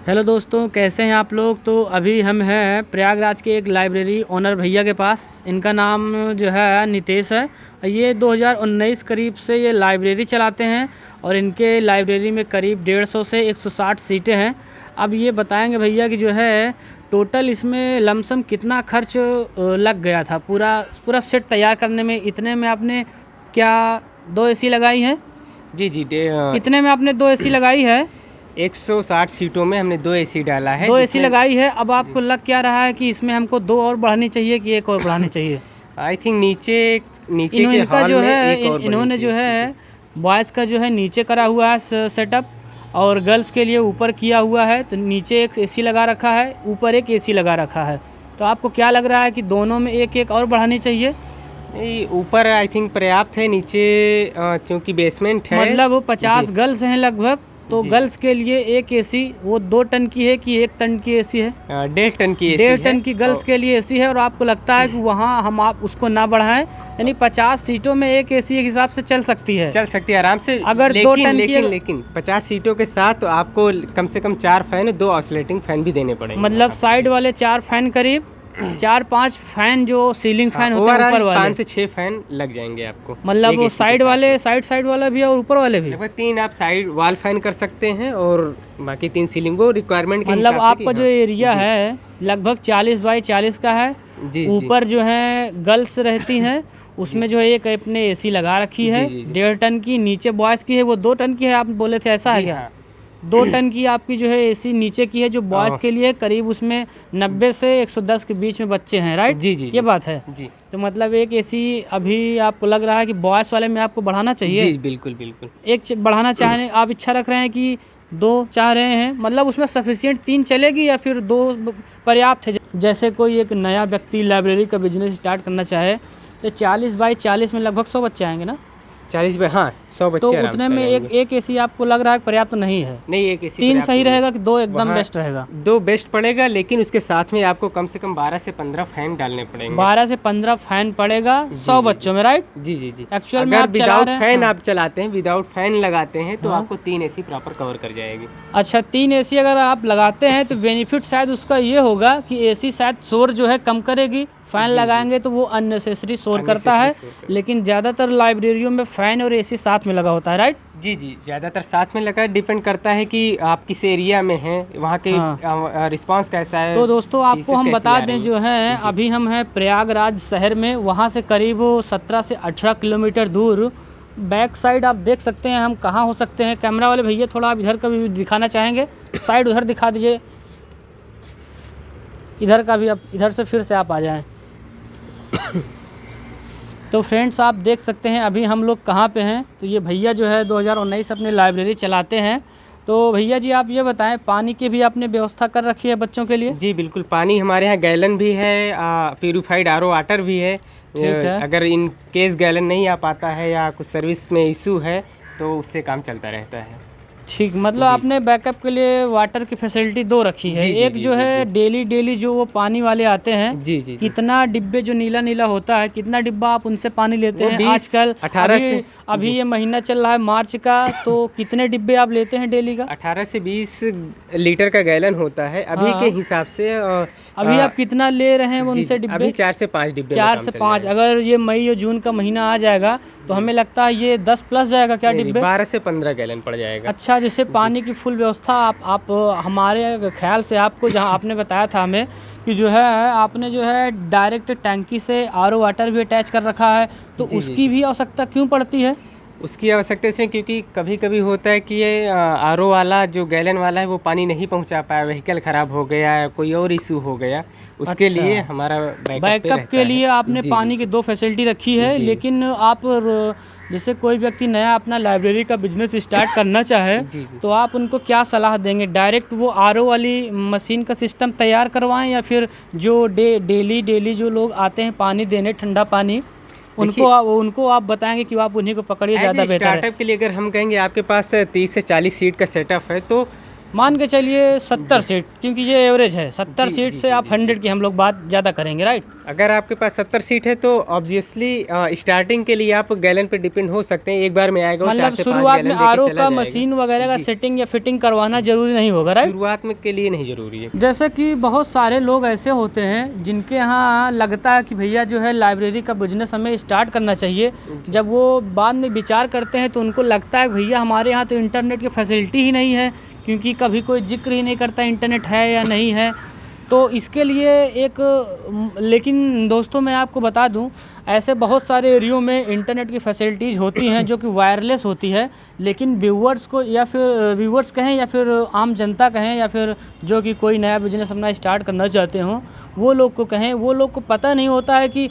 Hello दोस्तों, कैसे हैं आप लोग। तो अभी हम हैं प्रयागराज के एक लाइब्रेरी ओनर भैया के पास। इनका नाम जो है नितेश है। ये 2019 करीब से ये लाइब्रेरी चलाते हैं और इनके लाइब्रेरी में करीब 150 से 160 सीटें हैं। अब ये बताएंगे भैया कि जो है टोटल इसमें लमसम कितना खर्च लग गया था पूरा सेट तैयार करने में। इतने में आपने क्या 2 एसी लगाई है? जी जी कितने में आपने 2 एसी लगाई है? 160 सीटों में हमने 2 एसी डाला है। 2 एसी लगाई है। अब आपको लग क्या रहा है कि इसमें हमको 2 और बढ़ानी चाहिए कि 1 और बढ़ानी चाहिए? आई थिंक नीचे के इनका हॉल जो में है एक और इन्होंने जो है बॉयज़ का जो है नीचे करा हुआ है सेटअप, और गर्ल्स के लिए ऊपर किया हुआ है। तो नीचे एक एसी लगा रखा है, ऊपर एक एसी लगा रखा है। तो आपको क्या लग रहा है कि दोनों में एक एक और बढ़ानी चाहिए? नहीं, ऊपर आई थिंक पर्याप्त है। नीचे क्योंकि बेसमेंट है, मतलब 50 गर्ल्स हैं लगभग, तो गर्ल्स के लिए एक एसी वो 2 टन की है कि 1 टन की एसी है? 1.5 टन की एसी 1.5 टन की गर्ल्स के लिए एसी है। और आपको लगता है कि वहाँ हम आप उसको ना बढ़ाएं, यानी 50 सीटों में एक एसी एक हिसाब से चल सकती है आराम से। अगर 2 टन की लेकिन 50 सीटों के साथ तो आपको कम से कम 4 फैन, 2 ऑसिलेटिंग फैन भी देने पड़ेंगे। मतलब साइड वाले 4 फैन, करीब 4-5 फैन जो सीलिंग फैन होते हैं ऊपर वाले, 5 से 6 फैन लग जाएंगे आपको। मतलब वो साइड वाले साइड वाला भी और ऊपर वाले भी। 3 आप साइड वॉल फैन कर सकते हैं और बाकी 3 सीलिंग को रिक्वायरमेंट के हिसाब से। मतलब आपका जो एरिया है लगभग 40 बाई 40 का है। ऊपर जो है गर्ल्स रहती हैं, उसमें जो है एक अपने एसी लगा रखी है 1.5 टन की। नीचे बॉयज़ की है वो 2 टन की है, आप बोले थे ऐसा है क्या? 2 टन की आपकी जो है एसी नीचे की है जो बॉयज़ के लिए। करीब उसमें 90 से 110 के बीच में बच्चे हैं, राइट? जी जी ये बात है जी। तो मतलब एक एसी अभी आपको लग रहा है कि बॉयज़ वाले में आपको बढ़ाना चाहिए? जी बिल्कुल बिल्कुल। एक बढ़ाना चाहने आप इच्छा रख रहे हैं कि 2 चाह रहे हैं, मतलब उसमें सफिशिएंट 3 चलेगी या फिर 2 पर्याप्त है? जैसे कोई एक नया व्यक्ति लाइब्रेरी का बिजनेस स्टार्ट करना चाहे तो 40 बाई 40 में लगभग 100 बच्चे आएंगे ना? 40 में, हाँ 100 बच्चे तो उतने में एक एसी आपको लग रहा है पर्याप्त नहीं है? नहीं, एक एसी 3 सही रहेगा कि 2 एकदम बेस्ट रहेगा? 2 बेस्ट पड़ेगा, लेकिन उसके साथ में आपको कम से कम 12 से 15 फैन डालने पड़ेंगे। 12 से 15 फैन पड़ेगा 100 बच्चों में, राइट? जी जी जी। एक्चुअल में अगर आप विदाउट फैन आप चलाते हैं, विदाउट फैन लगाते हैं तो आपको 3 एसी प्रॉपर कवर कर जाएगी। अच्छा, 3 एसी अगर आप लगाते हैं तो बेनिफिट शायद उसका ये होगा कि एसी शायद शोर जो है कम करेगी। फ़ैन लगाएंगे तो वो अननेसेसरी शोर करता है, लेकिन ज़्यादातर लाइब्रेरियों में फ़ैन और एसी साथ में लगा होता है, राइट? जी जी, ज़्यादातर साथ में लगा। डिपेंड करता है कि आप किस एरिया में हैं, वहाँ के रिस्पांस कैसा है। तो दोस्तों आपको हम बता दें जो है अभी हम हैं प्रयागराज शहर में। वहाँ से करीब 17 से 18 किलोमीटर दूर बैक साइड आप देख सकते हैं हम कहाँ हो सकते हैं। कैमरा वाले भैया थोड़ा आप इधर का भी दिखाना चाहेंगे? साइड उधर दिखा दीजिए, इधर का भी। आप इधर से फिर से आप आ जाएं। तो फ्रेंड्स आप देख सकते हैं अभी हम लोग कहाँ पे हैं। तो ये भैया जो है 2019 अपनी लाइब्रेरी चलाते हैं। तो भैया जी आप ये बताएं, पानी की भी आपने व्यवस्था कर रखी है बच्चों के लिए? जी बिल्कुल, पानी हमारे यहाँ गैलन भी है, प्यूरिफाइड आरओ वाटर भी है। ठीक है। अगर इन केस गैलन नहीं आ पाता है या कुछ सर्विस में इशू है तो उससे काम चलता रहता है। ठीक, मतलब आपने बैकअप के लिए वाटर की फैसिलिटी 2 रखी है। एक जो है डेली जो वो पानी वाले आते हैं, जी। कितना डिब्बे जो नीला होता है, कितना डिब्बा आप उनसे पानी लेते हैं आजकल? 18 से अभी ये महीना चल रहा है मार्च का, तो कितने डिब्बे आप लेते हैं डेली का? 18 से 20 लीटर का गैलन होता है अभी के हिसाब से। अभी आप कितना ले रहे हैं उनसे डिब्बे? अभी 4 से 5 डिब्बे। 4 से 5। अगर ये मई और जून का महीना आ जाएगा तो हमें लगता है ये 10 प्लस जाएगा क्या डिब्बे? 12 से 15 गैलन पड़ जाएगा। अच्छा, जैसे पानी की फुल व्यवस्था आप हमारे ख्याल से आपको जहां आपने बताया था हमें कि जो है आपने जो है डायरेक्ट टैंकी से आरओ वाटर भी अटैच कर रखा है, तो उसकी भी आवश्यकता क्यों पड़ती है? उसकी आवश्यकता इसलिए क्योंकि कभी कभी होता है कि ये आरओ वाला जो गैलन वाला है वो पानी नहीं पहुंचा पाया, व्हीकल ख़राब हो गया या कोई और इशू हो गया, उसके लिए हमारा बैकअप के लिए आपने पानी की 2 फैसिलिटी रखी है। लेकिन आप जैसे कोई व्यक्ति नया अपना लाइब्रेरी का बिजनेस स्टार्ट करना चाहे तो आप उनको क्या सलाह देंगे? डायरेक्ट वो आरओ वाली मशीन का सिस्टम तैयार करवाएं, या फिर जो डेली जो लोग आते हैं पानी देने, ठंडा पानी, उनको आप बताएंगे कि आप उन्हीं को पकड़िए, ज़्यादा बेहतर है? स्टार्टअप के लिए अगर हम कहेंगे आपके पास 30 से 40 सीट का सेटअप है तो मान के चलिए 70 सीट, क्योंकि ये एवरेज है। 70 सीट से आप 100 की हम लोग बात ज़्यादा करेंगे, राइट? अगर आपके पास 70 सीट है तो ऑब्वियसली स्टार्टिंग के लिए आप गैलन पे डिपेंड हो सकते हैं, एक बार में आएगा मतलब शुरुआत में आरओ का मशीन वगैरह का सेटिंग या फिटिंग करवाना जरूरी नहीं होगा, राइट? शुरुआत में के लिए नहीं जरूरी है। जैसे कि बहुत सारे लोग ऐसे होते हैं जिनके यहाँ लगता है कि भैया जो है लाइब्रेरी का बिजनेस हमें स्टार्ट करना चाहिए। जब वो बाद में विचार करते हैं तो उनको लगता है भैया हमारे यहाँ तो इंटरनेट की फैसिलिटी ही नहीं है, क्योंकि कभी कोई जिक्र ही नहीं करता इंटरनेट है या नहीं है। तो इसके लिए लेकिन दोस्तों मैं आपको बता दूं, ऐसे बहुत सारे एरियो में इंटरनेट की फैसिलिटीज़ होती हैं जो कि वायरलेस होती है, लेकिन व्यूअर्स को या फिर व्यूअर्स कहें या फिर आम जनता कहें या फिर जो कि कोई नया बिजनेस अपना स्टार्ट करना चाहते हों वो लोग को कहें, वो लोग को पता नहीं होता है कि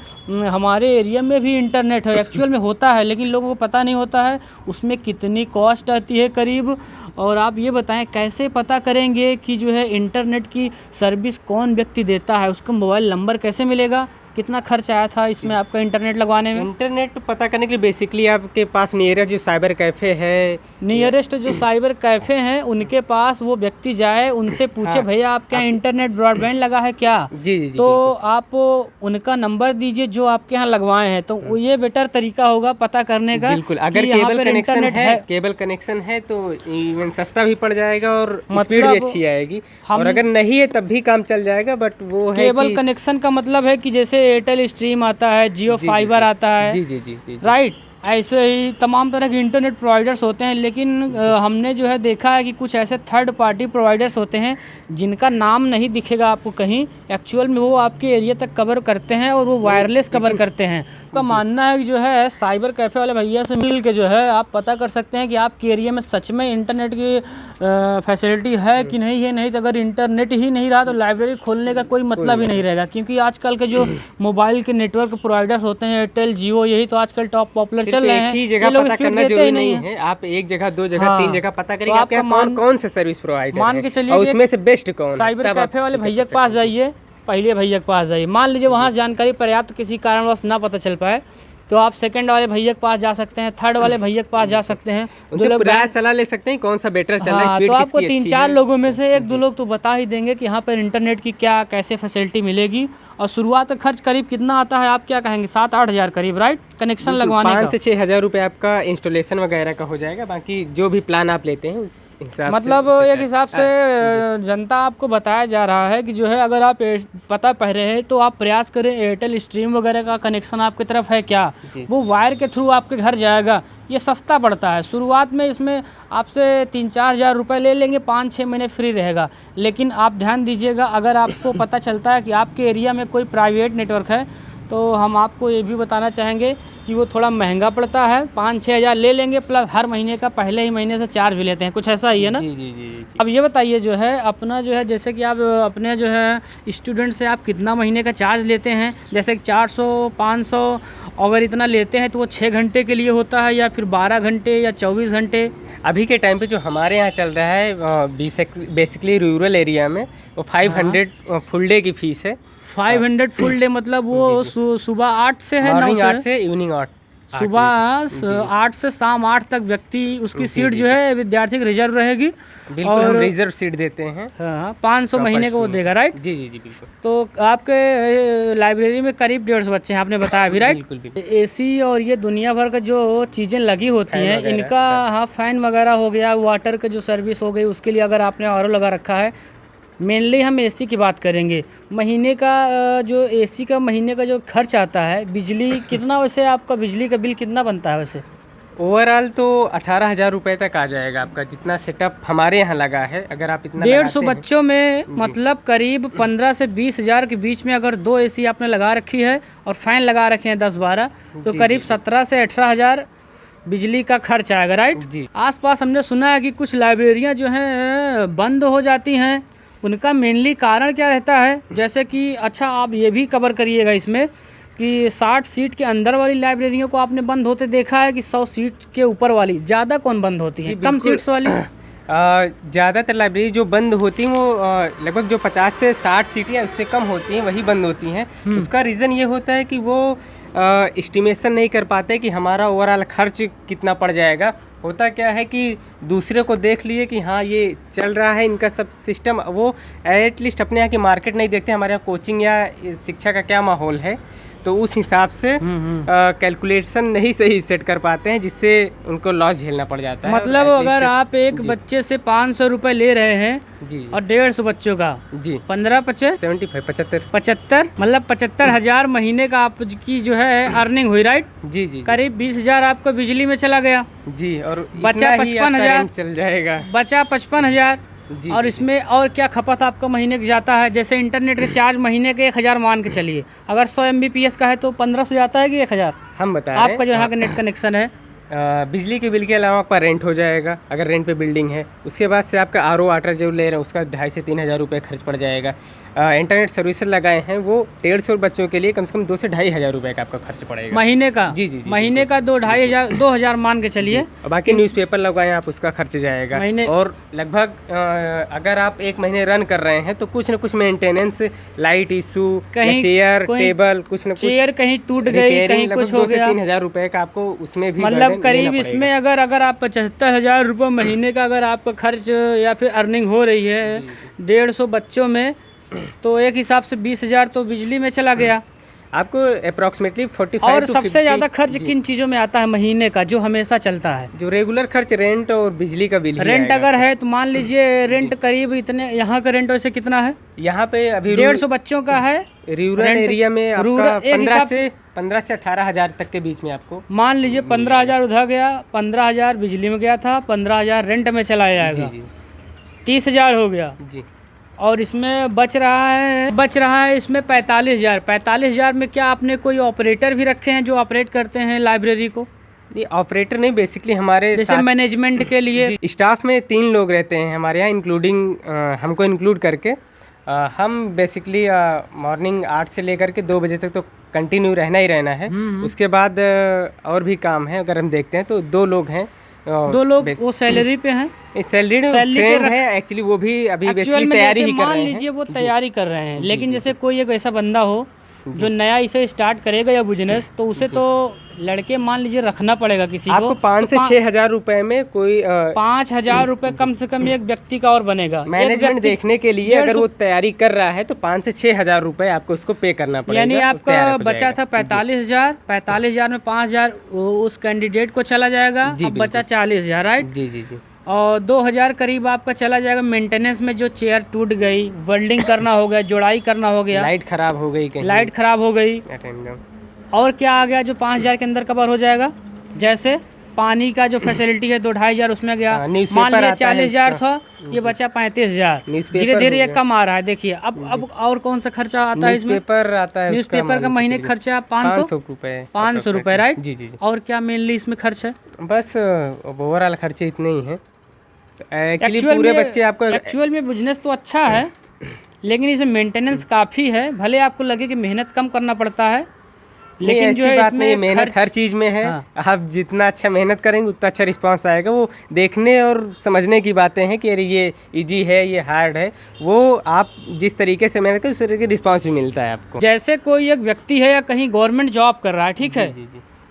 हमारे एरिया में भी इंटरनेट है। एक्चुअल में होता है लेकिन लोगों को पता नहीं होता है उसमें कितनी कॉस्ट आती है करीब। और आप ये बताएं कैसे पता करेंगे कि जो है इंटरनेट की सर्विस कौन व्यक्ति देता है, उसका मोबाइल नंबर कैसे मिलेगा, कितना खर्च आया था इसमें आपका इंटरनेट लगवाने में? इंटरनेट पता करने के लिए बेसिकली आपके पास नियरेस्ट जो साइबर कैफ़े है, नियरेस्ट जो साइबर कैफ़े हैं उनके पास वो व्यक्ति जाए, उनसे पूछे भैया आपके यहाँ इंटरनेट ब्रॉडबैंड लगा है क्या? जी, तो आप उनका नंबर दीजिए जो आपके यहाँ लगवाए हैं, तो ये बेटर तरीका होगा पता करने का। बिल्कुल, अगर केबल कनेक्शन है तो इवन सस्ता भी पड़ जाएगा और स्पीड भी अच्छी आएगी, और अगर नहीं है तब भी काम चल जाएगा। बट वो है केबल कनेक्शन का मतलब है कि जैसे एयरटेल स्ट्रीम आता है, जियो फाइबर आता है, जी, राइट, ऐसे ही तमाम तरह के इंटरनेट प्रोवाइडर्स होते हैं। लेकिन हमने जो है देखा है कि कुछ ऐसे थर्ड पार्टी प्रोवाइडर्स होते हैं जिनका नाम नहीं दिखेगा आपको कहीं, एक्चुअल में वो आपके एरिया तक कवर करते हैं और वो वायरलेस कवर करते हैं। उसका मानना है कि जो है साइबर कैफ़े वाले भैया से मिल के जो है आप पता कर सकते हैं कि आपके एरिया में सच में इंटरनेट की फैसिलिटी है कि नहीं है। नहीं तो अगर इंटरनेट ही नहीं रहा तो लाइब्रेरी खोलने का कोई मतलब ही नहीं रहेगा, क्योंकि आजकल के जो मोबाइल के नेटवर्क प्रोवाइडर्स होते हैं एयरटेल, जियो, यही तो आजकल टॉप पॉपुलर चल रहे हैं। एक ही जगह पता करना जरूरी नहीं है, आप एक जगह, दो जगह, तीन जगह पता करेंगे आपके कौन से सर्विस प्रोवाइडर मान के चलिए उसमें से बेस्ट कौन। साइबर कैफे वाले भैया के पास जाइए, पहले भैया के पास जाइए, मान लीजिए वहाँ जानकारी पर्याप्त किसी कारणवश ना पता चल पाए तो आप सेकंड वाले भैया के पास जा सकते हैं, थर्ड वाले भैया के पास जा सकते हैं, जो लोग राय सलाह ले सकते हैं कौन सा बेटर चल रहा है, स्पीड तो आपको 3-4 लोगों में से 1-2 लोग तो बता ही देंगे कि यहाँ पर इंटरनेट की क्या कैसे फैसिलिटी मिलेगी। और शुरुआत का खर्च करीब कितना आता है आप क्या कहेंगे? 7-8 हज़ार करीब, राइट, कनेक्शन लगवाने का। 5 से 6 हज़ार रुपये आपका इंस्टॉलेशन वगैरह का हो जाएगा, बाकी जो भी प्लान आप लेते हैं उस हिसाब मतलब एक हिसाब से जनता आपको बताया जा रहा है कि जो है अगर आप पता पह रहे हैं तो आप प्रयास करें एयरटेल स्ट्रीम वगैरह का कनेक्शन आपकी तरफ है क्या, वो वायर के थ्रू आपके घर जाएगा, ये सस्ता पड़ता है। शुरुआत में इसमें आपसे 3-4 हज़ार रुपये ले लेंगे, 5-6 महीने फ्री रहेगा। लेकिन आप ध्यान दीजिएगा अगर आपको पता चलता है कि आपके एरिया में कोई प्राइवेट नेटवर्क है तो हम आपको ये भी बताना चाहेंगे कि वो थोड़ा महंगा पड़ता है, 5-6 हज़ार ले लेंगे, प्लस हर महीने का पहले ही महीने से चार्ज भी लेते हैं, कुछ ऐसा ही है ना? जी। अब ये बताइए जो है अपना जो है जैसे कि आप अपने जो है स्टूडेंट से आप कितना महीने का चार्ज लेते हैं? जैसे 400-500 अगर इतना लेते हैं तो वो 6 घंटे के लिए होता है या फिर 12 घंटे या 24 घंटे? अभी के टाइम पे जो हमारे यहाँ चल रहा है बेसिकली रूरल एरिया में वो 500 फुल डे की फ़ीस है। 500 फुल डे मतलब वो सुबह 8 से है, 8 से इवनिंग 8, सुबह 8 से शाम 8 तक व्यक्ति उसकी सीट जो है विद्यार्थी की रिजर्व रहेगी। बिल्कुल, हम रिजर्व सीट देते हैं। हाँ, 500 महीने को वो देगा, राइट? जी बिल्कुल। तो आपके लाइब्रेरी में करीब 150 बच्चे हैं आपने बताया अभी, राइट? बिल्कुल। एसी और ये दुनिया भर का जो चीज़ें लगी होती हैं इनका, हाँ, फैन वगैरह हो गया, वाटर का जो सर्विस हो गई, उसके लिए अगर आपने आरओ लगा रखा है, मेनली हम एसी की बात करेंगे। महीने का जो एसी का महीने का जो खर्च आता है, बिजली कितना, वैसे आपका बिजली का बिल कितना बनता है वैसे? ओवरऑल तो 18,000 रुपये तक आ जाएगा आपका, जितना सेटअप हमारे यहाँ लगा है। अगर आप इतना 150 बच्चों में मतलब करीब 15 से 20 हज़ार के बीच में अगर 2 एसी आपने लगा रखी है और फैन लगा रखे हैं 10-12 तो करीब 17 से 18 हज़ार बिजली का खर्च आएगा, राइट? जी। आसपास हमने सुना है कि कुछ लाइब्रेरियाँ जो हैं बंद हो जाती हैं, उनका मेनली कारण क्या रहता है? जैसे कि अच्छा आप ये भी कवर करिएगा इसमें कि 60 सीट के अंदर वाली लाइब्रेरियों को आपने बंद होते देखा है कि 100 सीट के ऊपर वाली ज़्यादा कौन बंद होती है? कम सीट्स वाली ज़्यादातर लाइब्रेरी जो बंद होती हैं वो लगभग जो 50 से 60 सीटें उससे कम होती हैं वही बंद होती हैं। उसका रीज़न ये होता है कि वो एस्टिमेशन नहीं कर पाते कि हमारा ओवरऑल खर्च कितना पड़ जाएगा। होता क्या है कि दूसरे को देख लिए कि हाँ ये चल रहा है इनका सब सिस्टम, वो एटलीस्ट अपने यहाँ की मार्केट नहीं देखते, हमारे यहाँ कोचिंग या शिक्षा का क्या माहौल है, तो उस हिसाब से कैलकुलेशन नहीं सही सेट कर पाते हैं, जिससे उनको लॉस झेलना पड़ जाता है। मतलब अगर आप एक बच्चे से 500 रुपये ले रहे हैं जी और 150 बच्चों का जी 15-50 75 मतलब 75,000 महीने का आपकी जो है अर्निंग हुई, राइट? जी जी करीब 20,000 आपको बिजली में चला गया जी, और बचा 55,000 चल जाएगा, बचा 55,000। और इसमें और क्या खपत आपका महीने का जाता है? जैसे इंटरनेट के चार्ज महीने के 1,000 मान के चलिए, अगर 100 MBPS का है तो 1500 जाता है कि 1,000? हम बता आपका जो यहाँ का नेट कनेक्शन है, बिजली के बिल के अलावा आपका रेंट हो जाएगा अगर रेंट पे बिल्डिंग है। उसके बाद से आपका RO वाटर जो ले रहे हैं उसका 2,500 से 3,000 रुपये खर्च पड़ जाएगा। इंटरनेट सर्विसेज लगाए हैं वो 150 बच्चों के लिए कम से कम 2,000 से 2,500 रुपये का आपका खर्च पड़ेगा महीने का। जी जी, महीने का 2,000 मान के चलिए। और बाकी न्यूज़पेपर लगाए आप उसका खर्च जाएगा महीने। और लगभग अगर आप एक महीने रन कर रहे हैं तो कुछ न कुछ maintenance, light issue, chair table, कुछ न कुछ, चेयर कहीं टूट गई, कहीं कुछ हो गया, 3,000 रुपये का आपको उसमें भी मतलब करीब इसमें अगर आप 75,000 रुपये महीने का अगर आपका खर्च या फिर अर्निंग हो रही है 150 बच्चों में, तो एक हिसाब से 20,000 तो बिजली में चला गया आपको अप्रॉक्सीमेटली 45 और सबसे ज़्यादा खर्च किन चीज़ों में आता है महीने का जो हमेशा चलता है? जो रेगुलर खर्च रेंट और बिजली का बिल। रेंट अगर है तो मान लीजिए रेंट करीब इतने, यहाँ का रेंट वैसे कितना है? यहाँ पे अभी 150 बच्चों का है। रूरल एरिया में आपका 15 से 18,000 तक के बीच में आपको मान लीजिए 15,000 उधर गया, 15,000 बिजली में गया था, 15,000 रेंट में चला जाएगा, 30,000 हो गया जी। और इसमें बच रहा है इसमें 45,000। 45,000 में क्या आपने कोई ऑपरेटर भी रखे हैं जो ऑपरेट करते हैं लाइब्रेरी को? ये ऑपरेटर नहीं, बेसिकली हमारे जैसे मैनेजमेंट के लिए स्टाफ में 3 लोग रहते हैं हमारे यहाँ, इंक्लूडिंग हमको इंक्लूड करके। हम बेसिकली मॉर्निंग 8 से लेकर के 2 बजे तक तो कंटिन्यू रहना ही रहना है। उसके बाद और भी काम है, अगर हम देखते हैं तो 2 लोग हैं। 2 लोग वो सैलरी पे हैं, सैलरी फ्रेंड है एक्चुअली, वो भी अभी बेसिकली तैयारी ही कर रहे हैं। मान लीजिए वो तैयारी कर रहे हैं, लेकिन जैसे कोई एक ऐसा बंदा हो जो नया इसे स्टार्ट करेगा या बिजनेस, तो उसे तो लड़के मान लीजिए रखना पड़ेगा किसी को। आपको 5 से 6,000 रुपए में कोई 5,000 रुपए कम से कम एक व्यक्ति का और बनेगा मैनेजमेंट देखने के लिए। अगर वो तैयारी कर रहा है तो 5 से 6,000 रुपए आपको उसको पे करना पड़ेगा। यानी आपका बचा था 45,000, 45,000 में 5,000 उस कैंडिडेट को चला जाएगा, अब बचा 40,000, राइट? जी जी जी। और 2,000 करीब आपका चला जाएगा मेंटेनेंस में, जो चेयर टूट गई, वेल्डिंग करना हो गया, जोड़ाई करना हो गया, लाइट खराब हो गई कहीं, लाइट खराब हो गई, और क्या आ गया जो 5,000 के अंदर कवर हो जाएगा? जैसे पानी का जो फैसिलिटी है 2-2,500 उसमें गया। मान लीजिए 40,000 था, ये बचा 35,000। धीरे धीरे ये कम आ रहा है। देखिए अब और कौन सा खर्चा आता है इसमें? न्यूज़पेपर आता है, न्यूज़पेपर का महीने खर्चा 500 रुपये, राइट? जी जी। और क्या मेनली इसमें खर्च है? बस ओवरऑल खर्चे इतने ही हैं। एक्चुअली पूरे बच्चे आपको एक्चुअल में बिजनेस तो अच्छा है, लेकिन इसमें मेंटेनेंस काफ़ी है। भले आपको लगे कि मेहनत कम करना पड़ता है, लेकिन जो है इसमें मेहनत हर चीज़ में है। आप जितना अच्छा मेहनत करेंगे उतना अच्छा रिस्पांस आएगा। वो देखने और समझने की बातें हैं कि अरे ये इजी है, ये हार्ड है। वो आप जिस तरीके से मेहनत करें उस तरीके रिस्पांस भी मिलता है आपको। जैसे कोई एक व्यक्ति है या कहीं गवर्नमेंट जॉब कर रहा है, ठीक है,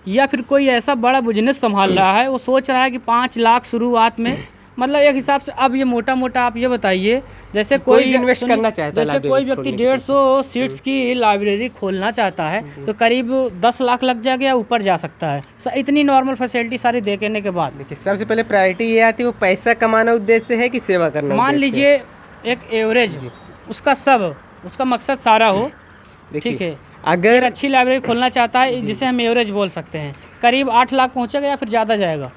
या फिर कोई ऐसा बड़ा बिजनेस संभाल रहा है, वो सोच रहा है कि 5 लाख शुरुआत में, मतलब एक हिसाब से। अब ये मोटा मोटा आप ये बताइए, जैसे कोई इन्वेस्ट करना चाहता है, जैसे कोई व्यक्ति 150 सीट्स की लाइब्रेरी खोलना चाहता है तो करीब 10 लाख लग जाएगा या ऊपर जा सकता है, इतनी नॉर्मल फैसिलिटी सारी देखने के बाद। देखिए सबसे पहले प्रायोरिटी ये आती है, वो पैसा कमाना उद्देश्य है कि सेवा करना। मान लीजिए एक एवरेज उसका मकसद सारा हो, ठीक है, अगर अच्छी लाइब्रेरी खोलना चाहता है जिसे हम एवरेज बोल सकते हैं, करीब 8 लाख पहुँचेगा या फिर ज़्यादा जाएगा?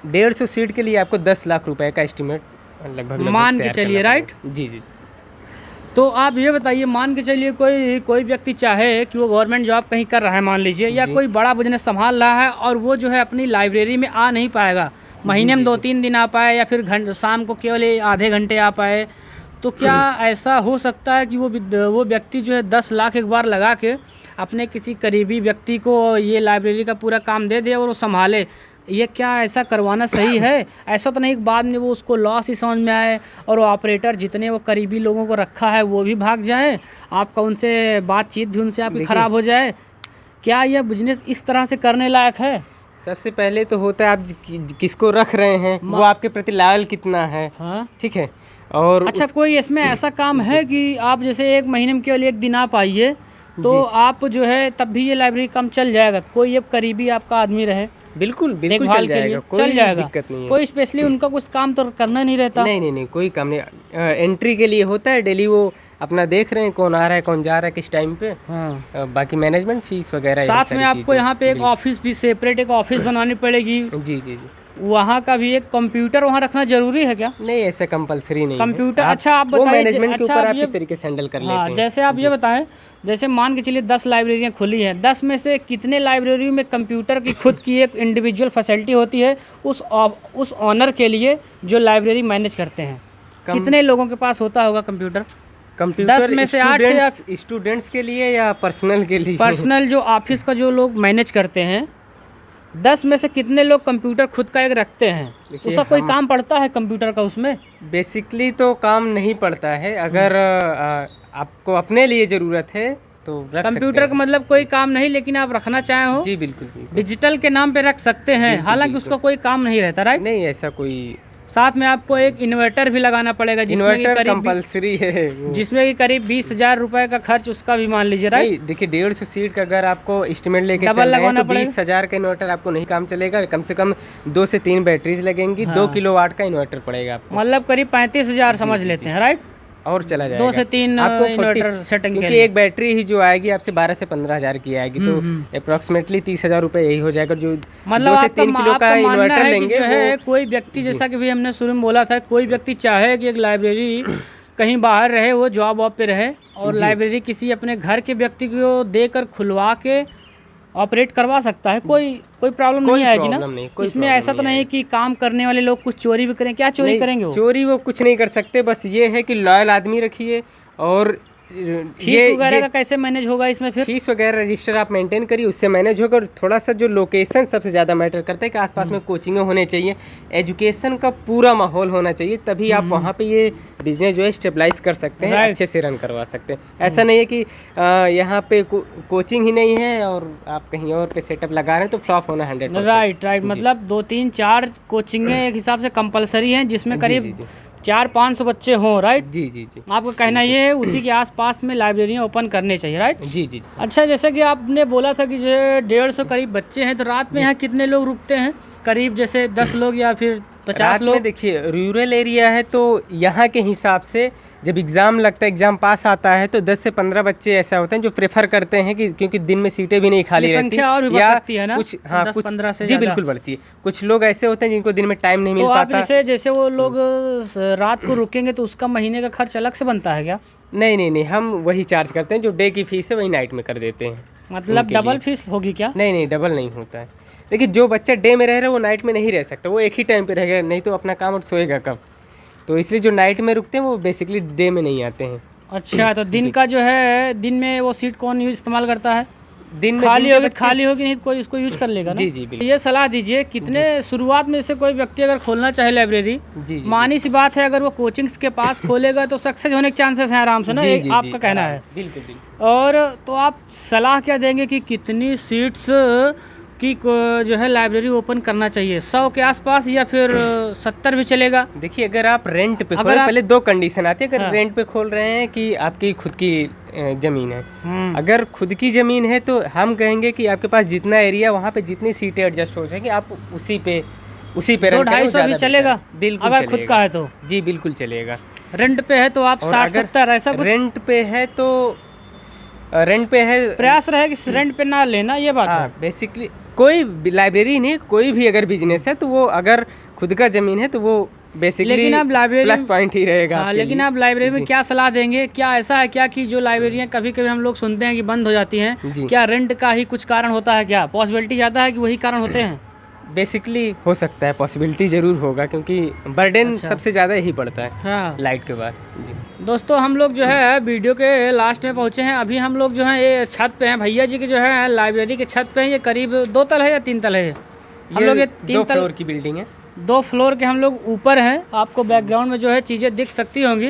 150 सीट के लिए आपको 10 लाख रुपए का एस्टिमेट लगभग मान के चलिए, राइट? जी जी। तो आप ये बताइए, मान के चलिए कोई व्यक्ति चाहे कि वो गवर्नमेंट जॉब कहीं कर रहा है मान लीजिए, या कोई बड़ा बिजनेस संभाल रहा है और वो जो है अपनी लाइब्रेरी में आ नहीं पाएगा, महीने में 2-3 दिन आ पाए या फिर शाम को केवल आधे घंटे आ पाए, तो क्या ऐसा हो सकता है कि वो व्यक्ति जो है 10 लाख एक बार लगा के अपने किसी करीबी व्यक्ति को ये लाइब्रेरी का पूरा काम दे दे और वो संभाले? ये क्या ऐसा करवाना सही है? ऐसा तो नहीं कि बाद में वो उसको लॉस ही समझ में आए और वो ऑपरेटर जितने वो करीबी लोगों को रखा है वो भी भाग जाएं, आपका उनसे बातचीत भी उनसे आपकी ख़राब हो जाए। क्या यह बिजनेस इस तरह से करने लायक है? सबसे पहले तो होता है आप किसको रख रहे हैं, वो आपके प्रति लॉयल कितना है। हाँ ठीक है। और अच्छा कोई इसमें ऐसा काम है कि आप जैसे एक महीने में केवल एक दिन आप आइए तो आप जो है तब भी ये लाइब्रेरी काम चल जाएगा? कोई एक करीबी आपका आदमी रहे बिल्कुल बिल्कुल देखभाल चल के लिए जाएगा, कोई दिक्कत नहीं है। कोई स्पेशली उनका कुछ काम तो करना नहीं रहता? नहीं, कोई काम नहीं। एंट्री के लिए होता है, डेली वो अपना देख रहे हैं कौन आ रहा है कौन जा रहा है किस टाइम पे। हाँ। बाकी मैनेजमेंट फीस वगैरह साथ में आपको यहाँ पे एक ऑफिस भी सेपरेट एक ऑफिस बनानी पड़ेगी। जी। वहाँ का भी एक कंप्यूटर वहाँ रखना जरूरी है क्या? नहीं, ऐसा कंपलसरी नहीं कंप्यूटर है। अच्छा आप बताइए, मैनेजमेंट के ऊपर आप किस तरीके से हैंडल कर लेते हैं। जैसे आप ये बताएं, जैसे मान के चलिए 10 लाइब्रेरियाँ खुली हैं, 10 में से कितने लाइब्रेरी में कंप्यूटर की खुद की एक इंडिविजुअल फैसिलिटी होती है उस ऑनर के लिए जो लाइब्रेरी मैनेज करते हैं? कितने लोगों के पास होता होगा कंप्यूटर? 10 में से 8 या स्टूडेंट्स के लिए या पर्सनल के लिए? पर्सनल जो ऑफिस का जो लोग मैनेज करते हैं 10 में से कितने लोग कंप्यूटर खुद का एक रखते हैं? उसका कोई काम पड़ता है कंप्यूटर का उसमें? बेसिकली तो काम नहीं पड़ता है। अगर आपको अपने लिए ज़रूरत है तो रख कंप्यूटर का मतलब कोई काम नहीं, लेकिन आप रखना चाहे हो जी बिल्कुल डिजिटल के नाम पे रख सकते हैं, हालांकि उसका कोई काम नहीं रहता, राइट? नहीं, ऐसा कोई। साथ में आपको एक इन्वर्टर भी लगाना पड़ेगा इन्वर्टर कंपलसरी है जिसमें कि करीब 20,000 रुपए का खर्च उसका भी मान लीजिए, राइट? देखिए 150 सीट का अगर आपको एस्टिमेट लेके डबल लगवाना तो 20,000 का इन्वर्टर आपको नहीं काम चलेगा। कम से कम 2 से 3 बैटरीज लगेंगी। 2 किलोवाट का इन्वर्टर पड़ेगा आपको, मतलब करीब 35,000 समझ लेते हैं, राइट? और चला जाएगा 2 से 3 आपको इन्वर्टर सेटिंग क्योंकि एक बैटरी ही जो आएगी आपसे 12 से 15,000 की आएगी, तो अप्रोक्सीमेटली 30,000 रुपए यही हो जाएगा। जो मतलब 2 से 3 किलो का इन्वर्टर लेंगे है कोई व्यक्ति, जैसा कि भी हमने शुरू में बोला था, कोई व्यक्ति चाहे कि एक लाइब्रेरी कहीं बाहर रहे, वो जॉब वॉब पे रहे और लाइब्रेरी किसी अपने घर के व्यक्ति को देकर खुलवा के ऑपरेट करवा सकता है, कोई प्रॉब्लम नहीं आएगी ना? इसमें ऐसा तो नहीं कि काम करने वाले लोग कुछ चोरी भी करें? क्या चोरी करेंगे? चोरी वो कुछ नहीं कर सकते, बस ये है कि लॉयल आदमी रखिए। और फीस वगैरह का कैसे मैनेज होगा इसमें? फिर फीस वगैरह रजिस्टर आप मेंटेन करिए, उससे मैनेज होगा। और थोड़ा सा जो लोकेशन सबसे ज़्यादा मैटर करता है कि आसपास में कोचिंगें होने चाहिए, एजुकेशन का पूरा माहौल होना चाहिए, तभी आप वहाँ पे ये बिजनेस जो है स्टेबलाइज कर सकते हैं, अच्छे से रन करवा सकते हैं। ऐसा नहीं है कि यहाँ पे कोचिंग ही नहीं है और आप कहीं और पे सेटअप लगा रहे हैं तो फ्लॉप होना 100%। राइट। मतलब 2, 3, 4 कोचिंगें एक हिसाब से कंपलसरी हैं जिसमें करीब 400-500 बच्चे हों, राइट? जी। आपका कहना ये है उसी के आसपास में लाइब्रेरियाँ ओपन करने चाहिए, राइट? जी। अच्छा, जैसे कि आपने बोला था कि जो 150 करीब बच्चे हैं, तो रात में यहाँ कितने लोग रुकते हैं? करीब जैसे 10 लोग या फिर 50 लोग? देखिए रूरल एरिया है तो यहाँ के हिसाब से जब एग्ज़ाम लगता है, एग्ज़ाम पास आता है, तो 10 से 15 बच्चे ऐसा होते हैं जो प्रेफर करते हैं कि क्योंकि दिन में सीटें भी नहीं खाली रहती, और भी बढ़ सकती है ना? कुछ 10-15 से जी बिल्कुल बढ़ती है। कुछ लोग ऐसे होते हैं जिनको दिन में टाइम नहीं मिल पाता। जैसे वो लोग रात को रुकेंगे तो उसका महीने का खर्च अलग से बनता है क्या? नहीं, हम वही चार्ज करते हैं, जो डे की फीस है वही नाइट में कर देते हैं। मतलब डबल फीस होगी क्या? नहीं, डबल नहीं होता है। देखिए जो बच्चा डे में रह रहा है वो नाइट में नहीं रह सकता, वो एक ही टाइम पे रहेगा, नहीं तो अपना काम और सोएगा कब? तो इसलिए जो नाइट में रुकते हैं वो बेसिकली डे में नहीं आते हैं। अच्छा, तो दिन का जो है, दिन में वो सीट कौन इस्तेमाल करता है? दिन में खाली होगी नहीं, कोई उसको यूज कर लेगा ना? जी। ये सलाह दीजिए, कितने शुरुआत में से कोई व्यक्ति अगर खोलना चाहे लाइब्रेरी, मानी सी बात है, अगर वो कोचिंग्स के पास खोलेगा तो सक्सेस होने के चांसेस हैं आराम से ना? आपका कहना है? बिल्कुल। और तो आप सलाह क्या देंगे कि कितनी सीट्स की जो है लाइब्रेरी ओपन करना चाहिए? 100 के आसपास या फिर 70 भी चलेगा? देखिए अगर आप रेंट पे खोल, पहले 2 कंडीशन आती है। अगर रेंट पे खोल रहे हैं कि आपकी खुद की ज़मीन है, अगर खुद की ज़मीन है तो हम कहेंगे कि आपके पास जितना एरिया, वहाँ पे जितनी सीटें एडजस्ट हो जाएंगी, आप उसी पे 200-250 भी चलेगा? बिल्कुल अगर खुद का है तो जी बिल्कुल चलेगा। रेंट पे है तो आप 60-70 ऐसा कुछ? रेंट पे है तो प्रयास रहे कि रेंट पे ना लेना, ये बात है। बेसिकली कोई लाइब्रेरी नहीं, कोई भी अगर बिजनेस है तो वो अगर खुद का ज़मीन है तो वो बेसिकली प्लस पॉइंट ही रहेगा। लेकिन आप लाइब्रेरी में क्या सलाह देंगे? क्या ऐसा है क्या कि जो लाइब्रेरियाँ कभी कभी हम लोग सुनते हैं कि बंद हो जाती हैं, क्या रेंट का ही कुछ कारण होता है? क्या पॉसिबिलिटी ज़्यादा है कि वही कारण होते हैं? बेसिकली हो सकता है, पॉसिबिलिटी ज़रूर होगा, क्योंकि बर्डन सबसे ज़्यादा यही पड़ता है। हाँ, लाइट के बाद। जी दोस्तों, हम लोग जो है वीडियो के लास्ट में पहुँचे हैं। अभी हम लोग जो है ये छत पे हैं, भैया जी के जो है लाइब्रेरी के छत पे हैं। ये करीब 2 तल है या 3 तल है? हम लोग ये 2 फ्लोर की बिल्डिंग है। 2 फ्लोर के हम लोग ऊपर हैं। आपको बैकग्राउंड में जो है चीज़ें दिख सकती होंगी।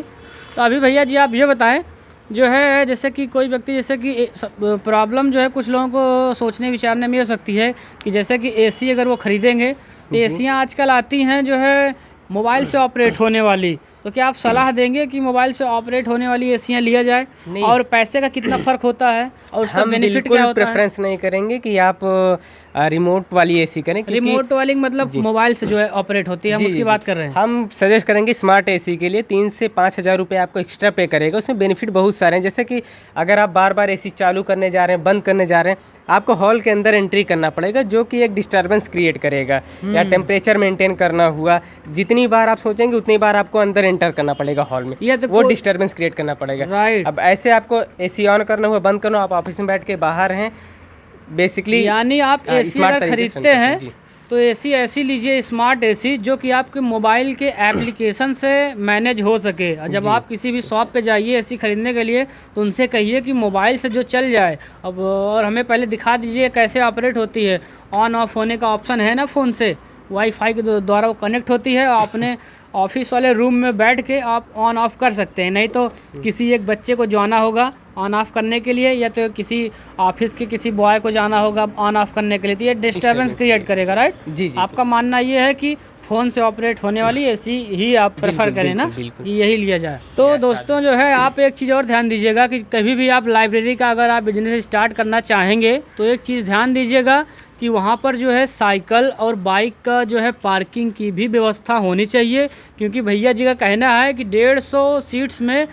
तो अभी भैया जी आप ये बताएं, जो है जैसे कि कोई व्यक्ति, जैसे कि प्रॉब्लम जो है कुछ लोगों को सोचने विचारने में हो सकती है कि जैसे कि एसी अगर वो ख़रीदेंगे तो एसियाँ आजकल आती हैं जो है मोबाइल से ऑपरेट होने वाली, तो क्या आप सलाह देंगे कि मोबाइल से ऑपरेट होने वाली एसियाँ लिया जाए? और पैसे का कितना फ़र्क होता है और उसका बेनिफिट क्या होता है? प्रेफरेंस नहीं करेंगे कि आप रिमोट वाली एसी करें। रिमोट वाली मतलब मोबाइल से जो है ऑपरेट होती है, हम उसकी बात कर रहे हैं। हम सजेस्ट करेंगे स्मार्ट एसी के लिए 3 से 5 हज़ार रुपये आपको एक्स्ट्रा पे करेगा। उसमें बेनिफिट बहुत सारे हैं, जैसे कि अगर आप बार बार एसी चालू करने जा रहे हैं, बंद करने जा रहे हैं, आपको हॉल के अंदर एंट्री करना पड़ेगा, जो कि एक डिस्टर्बेंस क्रिएट करेगा। या टेम्परेचर मेंटेन करना हुआ, जितनी बार आप सोचेंगे उतनी बार आपको अंदर एंटर करना पड़ेगा हॉल में, तो वो डिस्टर्बेंस क्रिएट करना पड़ेगा। राइट। अब ऐसे आपको एसी ऑन करना हुआ, बंद करना, आप ऑफिस में बैठ के बाहर हैं बेसिकली। यानी आप एसी अगर खरीदते हैं तो एसी ऐसी लीजिए, स्मार्ट एसी, जो कि आपके मोबाइल के एप्लीकेशन से मैनेज हो सके। जब आप किसी भी शॉप पे जाइए एसी खरीदने के लिए तो उनसे कहिए कि मोबाइल से जो चल जाए। अब और हमें पहले दिखा दीजिए कैसे ऑपरेट होती है। ऑन ऑफ होने का ऑप्शन है ना, फ़ोन से वाईफाई के द्वारा वो कनेक्ट होती है। अपने ऑफिस वाले रूम में बैठ के आप ऑन ऑफ कर सकते हैं। नहीं तो किसी एक बच्चे को जाना होगा ऑन ऑफ करने के लिए, या तो किसी ऑफिस के किसी बॉय को जाना होगा ऑन ऑफ करने के लिए, तो ये डिस्टर्बेंस क्रिएट करेगा। राइट जी। आपका मानना ये है कि फ़ोन से ऑपरेट होने वाली एसी ही आप प्रेफर करें ना, यही लिया जाए। तो दोस्तों जो है आप एक चीज़ और ध्यान दीजिएगा कि कभी भी आप लाइब्रेरी का अगर आप बिजनेस स्टार्ट करना चाहेंगे तो एक चीज़ ध्यान दीजिएगा कि वहाँ पर जो है साइकिल और बाइक का जो है पार्किंग की भी व्यवस्था होनी चाहिए। क्योंकि भैया जी का कहना है कि 150 सीट्स में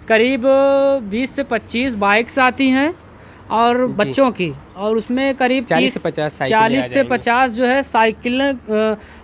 करीब 20 से 25 बाइक्स आती हैं और बच्चों की, और उसमें करीब 40 से 50 जो है साइकिल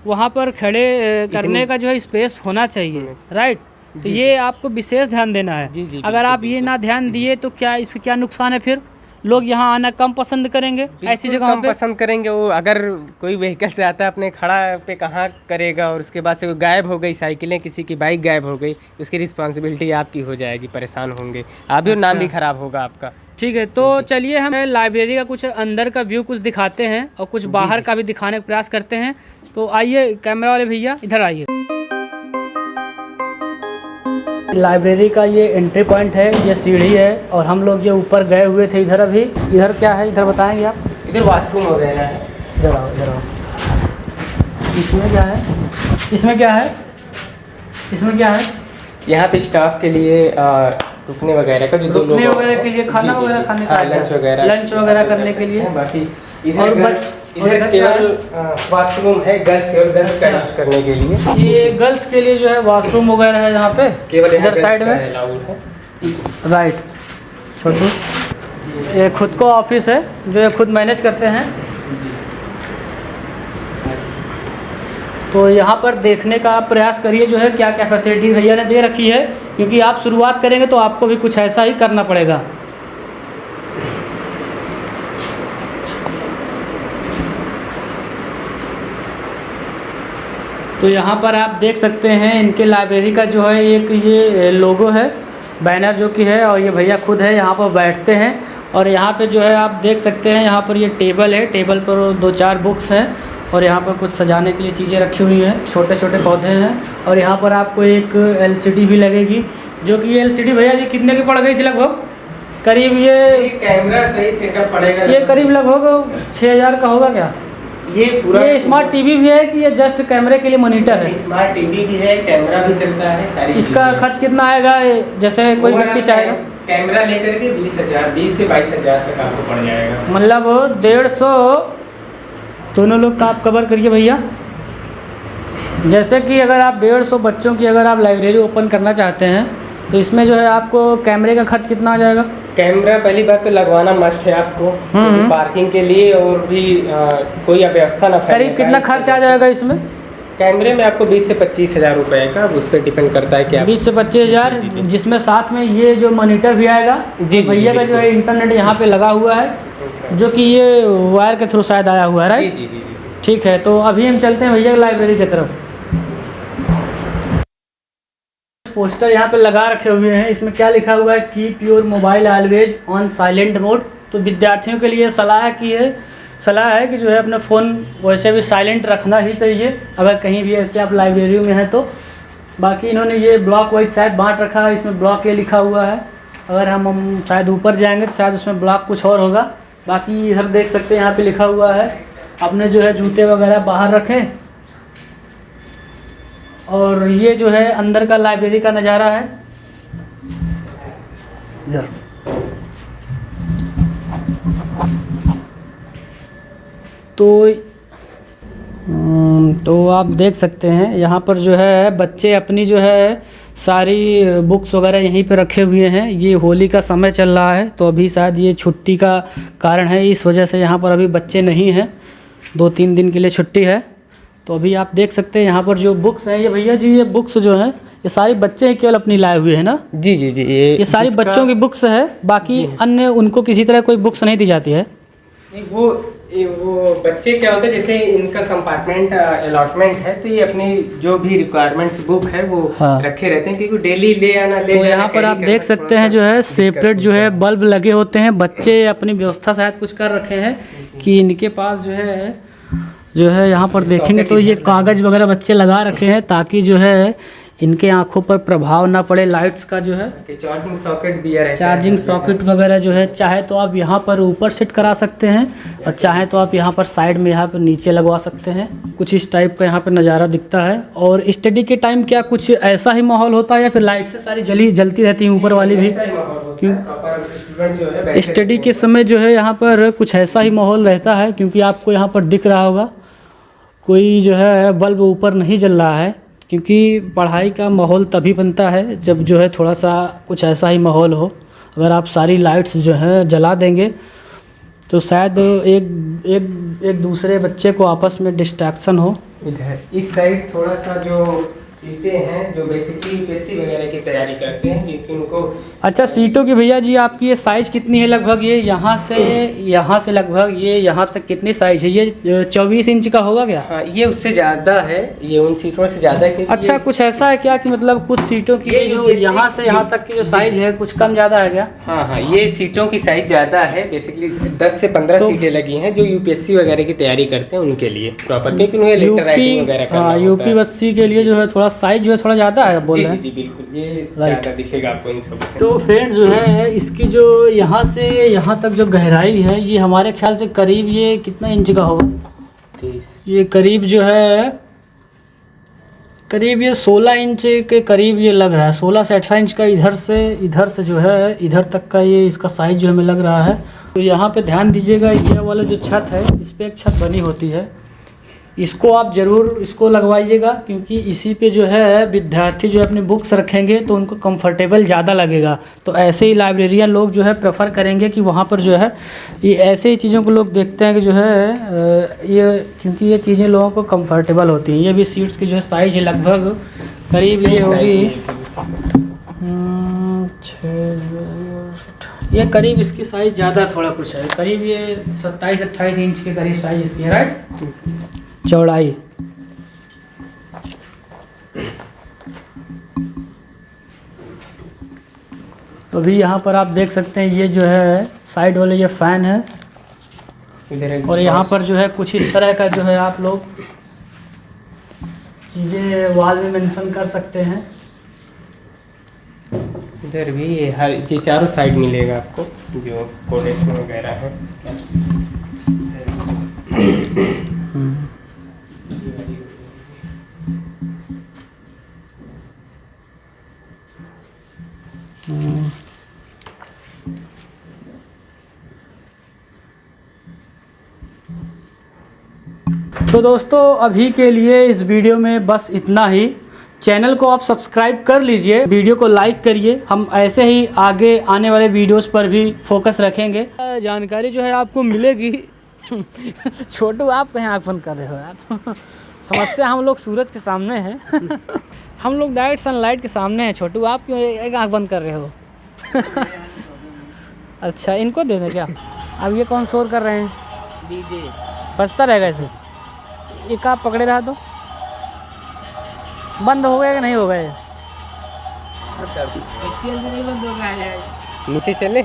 वहाँ पर खड़े करने का जो है स्पेस होना चाहिए। राइट। तो ये आपको विशेष ध्यान देना है। अगर आप ये ना ध्यान दिए तो क्या इसका क्या नुकसान है? फिर लोग यहाँ आना कम पसंद करेंगे, ऐसी जगह पे पसंद करेंगे। वो अगर कोई व्हीकल से आता है अपने खड़ा पे कहाँ करेगा, और उसके बाद से वो गायब हो गई साइकिलें, किसी की बाइक गायब हो गई, उसकी रिस्पॉन्सिबिलिटी आपकी हो जाएगी, परेशान होंगे आप भी और नाम भी खराब होगा आपका। ठीक है, तो चलिए हम लाइब्रेरी का कुछ अंदर का व्यू कुछ दिखाते हैं और कुछ बाहर का भी दिखाने का प्रयास करते हैं। तो आइए कैमरा वाले भैया इधर आइए। लाइब्रेरी का ये एंट्री पॉइंट है, ये सीढ़ी है और हम लोग ये ऊपर गए हुए थे। इधर अभी इधर क्या है, इधर बताएंगे आप? इधर वॉशरूम वगैरह है। इधर आओ, इधर आओ। इसमें क्या है, इसमें क्या है, इसमें क्या है? यहाँ पे स्टाफ के लिए रुकने वगैरह का, जो दो लोग वगैरह के लिए, खाना वगैरह खाने का, लंच वगैरह करने के लिए। बाकी इधर केवल वॉशरूम है गर्ल्स और गर्ल्स का यूज करने के लिए। ये गर्ल्स के लिए जो है वॉशरूम वगैरह है यहाँ पे, केवल इधर साइड में। राइट। छोटू ये खुद को ऑफिस है जो ये खुद मैनेज करते हैं। तो यहाँ पर देखने का आप प्रयास करिए जो है क्या क्या फैसिलिटी भैया ने दे रखी है, क्योंकि आप शुरुआत करेंगे तो आपको भी कुछ ऐसा ही करना पड़ेगा। तो यहाँ पर आप देख सकते हैं इनके लाइब्रेरी का जो है एक ये लोगो है, बैनर जो कि है, और ये भैया खुद है यहाँ पर बैठते हैं। और यहाँ पे जो है आप देख सकते हैं यहाँ पर ये टेबल है, टेबल पर 2-4 बुक्स हैं और यहाँ पर कुछ सजाने के लिए चीज़ें रखी हुई हैं, छोटे छोटे पौधे हैं। और यहाँ पर आपको एक LCD भी लगेगी, जो कि ये LCD भैया ये कितने की पड़ गई थी लगभग? करीब ये कैमरा सही सेटअप पड़ेगा, ये करीब लगभग 6000 का होगा क्या? ये पूरा ये स्मार्ट टीवी भी है कि ये जस्ट कैमरे के लिए मॉनिटर है? स्मार्ट टीवी भी है, कैमरा भी चलता है, सारी। इसका खर्च कितना आएगा, जैसे कोई व्यक्ति चाहेगा? कैमरा लेकर के 20 से 22 हज़ार तक आपको पड़ जाएगा। मतलब 150 दोनों लोग का आप कवर करिए भैया। जैसे कि अगर आप 150 बच्चों की अगर आप लाइब्रेरी ओपन करना चाहते हैं तो इसमें जो है आपको कैमरे का खर्च कितना आ जाएगा? कैमरा पहली बात तो लगवाना मस्ट है आपको, पार्किंग के लिए, और भी कोई अव्यवस्था ना फैले। करीब कितना खर्च आ जाएगा इसमें? कैमरे में आपको 20 से 25 हज़ार रुपये का, उस पर डिपेंड करता है कि 20 से 25 हज़ार, जिसमें साथ में ये जो मॉनिटर भी आएगा। जी भैया का जो है इंटरनेट यहाँ पे लगा हुआ है, जो कि ये वायर के थ्रू शायद आया हुआ है। राइट। जी। ठीक है, तो अभी हम चलते हैं भैया लाइब्रेरी की तरफ। पोस्टर यहाँ पे लगा रखे हुए हैं, इसमें क्या लिखा हुआ है, keep your mobile always on silent mode. तो विद्यार्थियों के लिए सलाह की है सलाह है कि जो है अपना फ़ोन वैसे भी साइलेंट रखना ही चाहिए अगर कहीं भी ऐसे आप लाइब्रेरी में हैं तो। बाकी इन्होंने ये ब्लॉक वाइज शायद बांट रखा है, इसमें ब्लॉक ये लिखा हुआ है। अगर हम शायद ऊपर जाएंगे तो शायद उसमें ब्लॉक कुछ और होगा। बाकी इधर देख सकते हैं यहाँ पे लिखा हुआ है अपने जो है जूते वगैरह बाहर रखें। और ये जो है अंदर का लाइब्रेरी का नज़ारा है इधर। तो आप देख सकते हैं यहाँ पर जो है बच्चे अपनी जो है सारी बुक्स वगैरह यहीं पे रखे हुए हैं। ये होली का समय चल रहा है तो अभी शायद ये छुट्टी का कारण है, इस वजह से यहाँ पर अभी बच्चे नहीं हैं। 2-3 दिन के लिए छुट्टी है। तो अभी आप देख सकते हैं यहाँ पर जो बुक्स हैं, ये भैया जी ये बुक्स जो हैं ये सारी बच्चे ही केवल अपनी लाए हुए हैं ना? जी जी जी, ये सारी बच्चों की बुक्स है, बाकी अन्य उनको किसी तरह कोई बुक्स नहीं दी जाती है। वो बच्चे क्या होता है, जैसे इनका कंपार्टमेंट अलॉटमेंट है तो ये अपनी जो भी रिक्वायरमेंट्स बुक है वो रखे रहते हैं, क्योंकि डेली ले आना ले तो यहाँ पर आप देख सकते हैं जो है सेपरेट जो है बल्ब लगे होते हैं। बच्चे अपनी व्यवस्था शायद कुछ कर रखे हैं कि इनके पास जो है यहाँ पर देखेंगे तो ये कागज़ वगैरह बच्चे लगा रखे हैं ताकि जो है इनके आंखों पर प्रभाव ना पड़े लाइट्स का। जो है चार्जिंग सॉकेट दिया रहता है, चार्जिंग सॉकेट वगैरह जो है चाहे तो आप यहाँ पर ऊपर सेट करा सकते हैं और चाहे तो आप यहाँ पर साइड में यहाँ पर नीचे लगवा सकते हैं। कुछ इस टाइप का यहाँ पर नज़ारा दिखता है। और स्टडी के टाइम क्या कुछ ऐसा ही माहौल होता है या फिर लाइट से सारी जलती रहती है ऊपर वाली भी? क्यों स्टडी के समय जो है यहाँ पर कुछ ऐसा ही माहौल रहता है, क्योंकि आपको यहाँ पर दिख रहा होगा कोई जो है बल्ब ऊपर नहीं जल रहा है, क्योंकि पढ़ाई का माहौल तभी बनता है जब जो है थोड़ा सा कुछ ऐसा ही माहौल हो। अगर आप सारी लाइट्स जो है जला देंगे तो शायद एक दूसरे बच्चे को आपस में डिस्ट्रैक्शन हो। इधर इस साइड थोड़ा सा जो सीटें हैं जो बेसिकली यूपीएससी वगैरह की तैयारी करते हैं, क्योंकि उनको अच्छा सीटों की भैया जी आपकी ये साइज़ कितनी है लगभग? ये यहाँ से लगभग ये यहाँ तक कितनी साइज़ है? ये 24 इंच का होगा क्या? हाँ, ये उससे ज़्यादा है, ये उन सीटों से ज़्यादा है। अच्छा कुछ ऐसा है क्या कि मतलब कुछ सीटों की जो यहाँ से यहाँ तक की जो साइज़ है कुछ कम ज़्यादा है क्या? हाँ हाँ, ये सीटों की साइज़ ज़्यादा है। बेसिकली 10 से 15 सीटें लगी हैं जो यूपीएससी वगैरह की तैयारी करते हैं उनके लिए प्रॉपर, क्योंकि उन्हें लेटर राइटिंग वगैरह करना होता है। यूपीएससी के लिए जो है थोड़ा साइज जो है थोड़ा ज़्यादा है बोल रहे हैं। जी बिल्कुल, ये ज़्यादा दिखेगा आपको इन सब से। तो फ्रेंड्स जो है इसकी जो यहाँ से यहाँ तक जो गहराई है ये हमारे ख्याल से करीब ये कितना इंच का होगा? ये करीब जो है करीब ये 16 इंच के करीब ये लग रहा है। 16 से 18 इंच का इधर से जो है इधर तक का ये इसका साइज जो हमें लग रहा है। तो यहाँ पे ध्यान दीजिएगा, ये वाला जो छत है इस पर एक छत बनी होती है, इसको आप ज़रूर इसको लगवाइएगा, क्योंकि इसी पे जो है विद्यार्थी जो अपनी बुक्स रखेंगे तो उनको कंफर्टेबल ज़्यादा लगेगा। तो ऐसे ही लाइब्रेरियन लोग जो है प्रेफर करेंगे कि वहाँ पर जो है ये ऐसे ही चीज़ों को लोग देखते हैं कि जो है ये क्योंकि ये चीज़ें लोगों को कंफर्टेबल होती हैं। ये भी सीट्स की जो है साइज लगभग करीब ये होगी ये करीब इसकी साइज़ ज़्यादा थोड़ा कुछ है, करीब ये 27-28 इंच के करीब साइज़ इसकी है, राइट चौड़ाई। तो अभी यहाँ पर आप देख सकते हैं ये जो है साइड वाले ये फ़ैन है और यहाँ पर जो है कुछ इस तरह का जो है आप लोग चीज़ें वॉल में मेंशन कर सकते हैं। इधर भी ये चारों साइड मिलेगा आपको जो कोडेक्स वगैरह है। तो दोस्तों अभी के लिए इस वीडियो में बस इतना ही। चैनल को आप सब्सक्राइब कर लीजिए, वीडियो को लाइक करिए। हम ऐसे ही आगे आने वाले वीडियोस पर भी फोकस रखेंगे, जानकारी जो है आपको मिलेगी। छोटू आप कहीं आँख बंद कर रहे हो यार? समस्या हम लोग सूरज के सामने हैं। हम लोग डायरेक्ट सनलाइट के सामने हैं। छोटू आप क्यों एक आँख बंद कर रहे हो? अच्छा इनको दे दें क्या? अब ये कौन शोर कर रहे हैं? डीजे बजता रहेगा इसे। एक आप पकड़े रहा तो बंद हो गया कि नहीं हो गया? नहीं बंद हो गया है। नीचे चले।